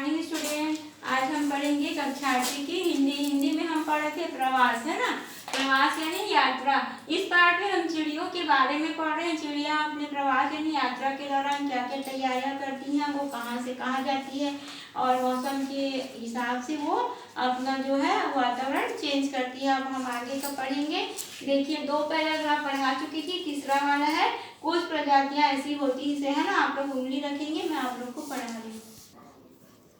Morning student. आज हम पढ़ेंगे कक्षा 8 की हिंदी में हम पढ़े थे प्रवास, है ना। प्रवास यानी यात्रा। इस पाठ में हम चिड़ियों के बारे में पढ़ रहे हैं। चिड़िया अपने प्रवास यानी यात्रा के दौरान क्या क्या तैयारियां करती हैं, वो कहाँ से कहाँ जाती है और मौसम के हिसाब से वो अपना जो है वातावरण चेंज करती है। अब हम आगे का पढ़ेंगे। देखिए, 2 पैराग्राफ पढ़ा चुकी थी, तीसरा वाला है कुछ प्रजातियां ऐसी होती है ना। आप लोग उंगली रखेंगे, मैं आप लोग को पढ़ा रही हूँ।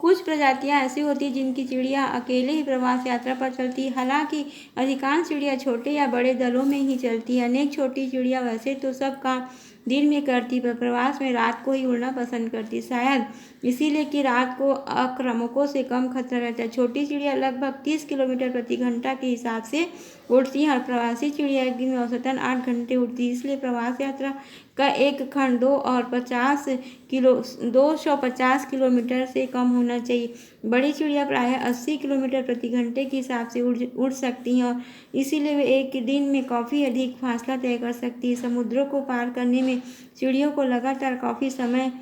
कुछ प्रजातियां ऐसी होती हैं जिनकी चिड़िया अकेले ही प्रवास यात्रा पर चलती है। हालांकि अधिकांश चिड़िया छोटे या बड़े दलों में ही चलती है। अनेक छोटी चिड़िया वैसे तो सब काम दिन में करती, पर प्रवास में रात को ही उड़ना पसंद करती, शायद इसीलिए कि रात को आक्रामकों से कम खतरा रहता है। छोटी चिड़िया लगभग 30 किलोमीटर प्रति घंटा के हिसाब से उड़ती है और प्रवासी चिड़िया एक दिन में औसतन 8 घंटे उड़ती है। इसलिए प्रवास यात्रा का एक खंड 250 किलोमीटर से कम होना चाहिए। बड़ी चिड़िया प्रायः 80 किलोमीटर प्रति घंटे के हिसाब से उड़ सकती हैं और इसीलिए वे एक दिन में काफ़ी अधिक फासला तय कर सकती है। समुद्रों को पार करने में चिड़ियों को लगातार काफ़ी समय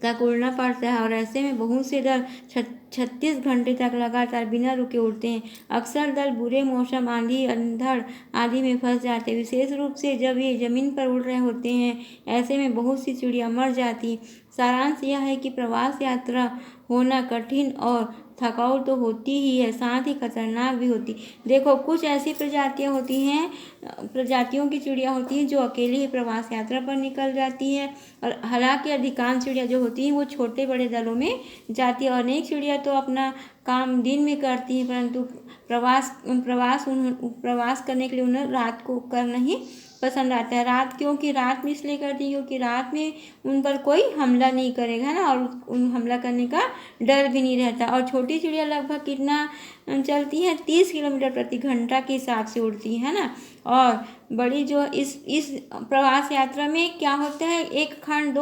तक उड़ना पड़ता है और ऐसे में बहुत से दल 36 घंटे तक लगातार बिना रुके उड़ते हैं। अक्सर दल बुरे मौसम, आंधी, अंधड़ आदि में फंस जाते हैं, विशेष रूप से जब ये जमीन पर उड़ रहे होते हैं। ऐसे में बहुत सी चिड़िया मर जाती। सारांश यह है कि प्रवास यात्रा होना कठिन और थकाऊ तो होती ही है, साथ ही खतरनाक भी होती। देखो, कुछ ऐसी प्रजातियां होती हैं, प्रजातियों की चिड़िया होती हैं जो अकेले ही प्रवास यात्रा पर निकल जाती है और हालांकि अधिकांश चिड़िया जो होती हैं वो छोटे बड़े दलों में जाती है। और अनेक चिड़िया तो अपना काम दिन में करती हैं, परंतु प्रवास करने के लिए उन्हें रात को करना ही पसंद आता है। रात क्योंकि रात में इसलिए करती है क्योंकि रात में उन पर कोई हमला नहीं करेगा, है ना, और उन हमला करने का डर भी नहीं रहता। और छोटी चिड़िया लगभग कितना चलती है, 30 किलोमीटर प्रति घंटा के हिसाब से उड़ती है ना। और बड़ी जो इस प्रवास यात्रा में क्या होता है, एक खंड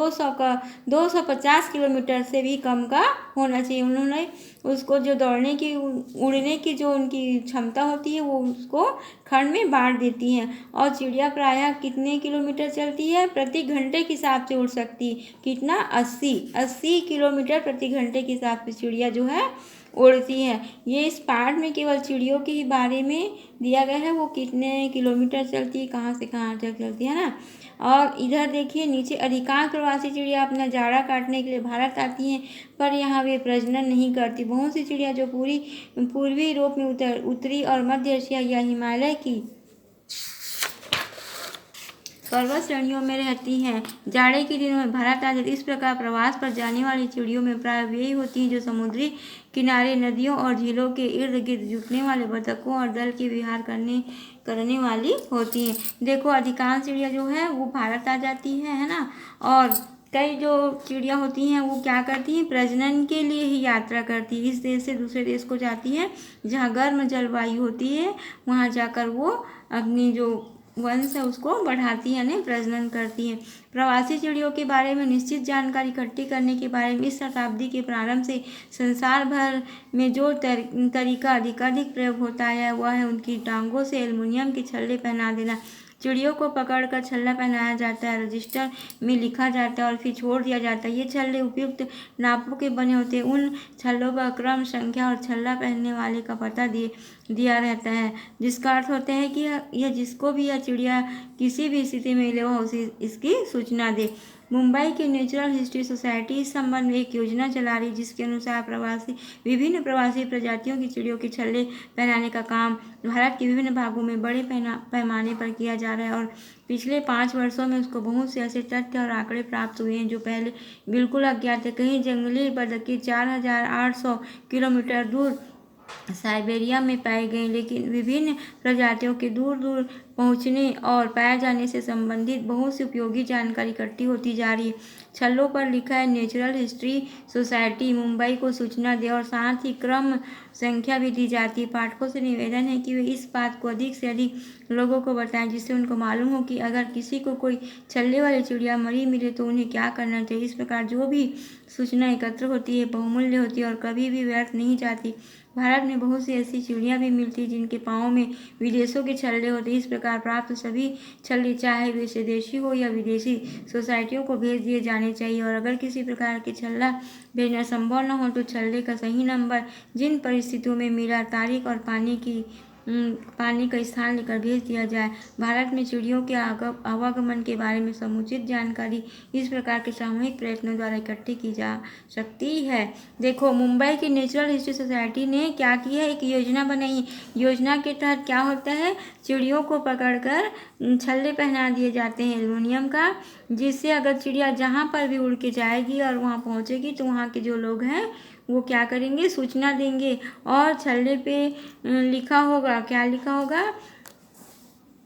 250 किलोमीटर से भी कम का होना चाहिए। उन्होंने उसको जो दौड़ने की उड़ने की जो उनकी क्षमता होती है वो उसको खंड में बांट देती हैं। और चिड़िया प्रायः कितने किलोमीटर चलती है, प्रति घंटे के हिसाब से उड़ सकती। कितना, 80 किलोमीटर प्रति घंटे के हिसाब से चिड़िया जो है उड़ती है। ये इस पाठ में केवल चिड़ियों के ही बारे में दिया गया है, वो कितने किलोमीटर चलती है, कहाँ से कहाँ तक चलती है ना। और इधर देखिए नीचे, अधिकांश प्रवासी चिड़िया अपना जाड़ा काटने के लिए भारत आती हैं, पर यहाँ वे प्रजनन नहीं करती। बहुत सी चिड़िया जो पूर्वी यूरोप में उत्तरी और मध्य एशिया या हिमालय की पर्वत श्रेणियों में रहती हैं, जाड़े के दिनों में भारत आ जाती। इस प्रकार प्रवास पर जाने वाली चिड़ियों में प्राय वे होती हैं जो समुद्री किनारे, नदियों और झीलों के इर्द गिर्द जुटने वाले बतखों और दल के विहार करने वाली होती हैं। देखो, अधिकांश चिड़िया जो है वो भारत आ जाती है ना। और कई जो चिड़िया होती हैं वो क्या करती हैं, प्रजनन के लिए ही यात्रा करती है। इस देश से दूसरे देश को जाती है जहाँ गर्म जलवायु होती है, वहाँ जाकर वो अपनी जो वंश है उसको बढ़ाती है यानी प्रजनन करती है। प्रवासी चिड़ियों के बारे में निश्चित जानकारी इकट्ठी करने के बारे में इस शताब्दी के प्रारंभ से संसार भर में जो तरीका अधिकाधिक प्रयोग होता है वह है उनकी टांगों से एल्युमिनियम के छल्ले पहना देना। चिड़ियों को पकड़कर छल्ला पहनाया जाता है, रजिस्टर में लिखा जाता है और फिर छोड़ दिया जाता है। ये छल्ले उपयुक्त नापों के बने होते हैं। उन छल्लों पर क्रम, संख्या और छल्ला पहनने वाले का पता दिया रहता है, जिसका अर्थ होता है कि यह जिसको भी यह चिड़िया किसी भी स्थिति में मिले वह उसे इसकी सूचना दे। मुंबई की नेचुरल हिस्ट्री सोसाइटी इस संबंध में एक योजना चला रही जिसके अनुसार विभिन्न प्रवासी प्रजातियों की चिड़ियों के छल्ले पहनाने का काम भारत के विभिन्न भागों में बड़े पैमाने पर किया जा रहा है। और पिछले 5 वर्षों में उसको बहुत से ऐसे तथ्य और आंकड़े प्राप्त हुए हैं जो पहले बिल्कुल अज्ञात थे। कहीं जंगली बतखें 4800 किलोमीटर दूर साइबेरिया में पाए गए, लेकिन विभिन्न प्रजातियों के दूर दूर पहुंचने और पाए जाने से संबंधित बहुत सी उपयोगी जानकारी इकट्ठी होती जा रही है। छल्लों पर लिखा है, नेचुरल हिस्ट्री सोसाइटी मुंबई को सूचना दे और साथ ही क्रम, संख्या भी दी जाती है। पाठकों से निवेदन है कि वे इस बात को अधिक से अधिक लोगों को बताएं, जिससे उनको मालूम हो कि अगर किसी को कोई छल्ले वाली चिड़िया मरी मिले तो उन्हें क्या करना चाहिए। इस प्रकार जो भी सूचना एकत्र होती है बहुमूल्य होती है और कभी भी व्यर्थ नहीं जाती। भारत में बहुत सी ऐसी चिड़ियाँ भी मिलती जिनके पाँव में विदेशों के छल्ले होते। इस प्रकार प्राप्त सभी छल्ले, चाहे वे स्वदेशी हो या विदेशी, सोसाइटियों को भेज दिए जाने चाहिए। और अगर किसी प्रकार के छल्ला भेजना संभव न हो तो छल्ले का सही नंबर, जिन परिस्थितियों में मिला, तारीख और पानी का स्थान लेकर भेज दिया जाए। भारत में चिड़ियों के आवागमन के बारे में समुचित जानकारी इस प्रकार के सामूहिक प्रयत्नों द्वारा इकट्ठी की जा सकती है। देखो, मुंबई की नेचुरल हिस्ट्री सोसाइटी ने क्या किया है, एक योजना बनाई। योजना के तहत क्या होता है, चिड़ियों को पकड़कर छल्ले पहना दिए जाते हैं एल्युमिनियम का, जिससे अगर चिड़िया जहाँ पर भी उड़ के जाएगी और वहाँ पहुँचेगी तो वहाँ के जो लोग हैं वो क्या करेंगे, सूचना देंगे। और छल्ले पे लिखा होगा, क्या लिखा होगा,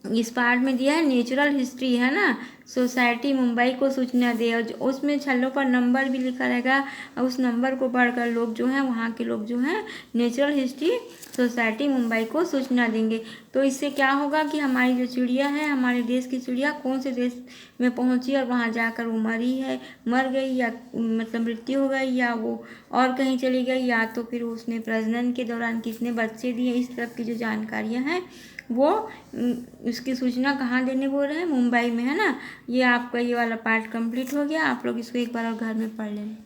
इस पार्ट में दिया है नेचुरल हिस्ट्री, है ना, सोसाइटी मुंबई को सूचना दे। और उसमें छल्लों पर नंबर भी लिखा रहेगा और उस नंबर को पढ़कर लोग जो हैं, वहाँ के लोग जो हैं, नेचुरल हिस्ट्री सोसाइटी मुंबई को सूचना देंगे। तो इससे क्या होगा कि हमारी जो चिड़िया है, हमारे देश की चिड़िया कौन से देश में पहुँची और वहाँ जाकर वो मर गई या मतलब मृत्यु हो गई, या वो और कहीं चली गई, या तो फिर उसने प्रजनन के दौरान कितने बच्चे दिए, इस तरह की जो जानकारियाँ हैं वो उसकी सूचना कहाँ देने बोल रहे हैं, मुंबई में, है ना। ये आपका ये वाला पार्ट कंप्लीट हो गया। आप लोग इसको एक बार और घर में पढ़ लें।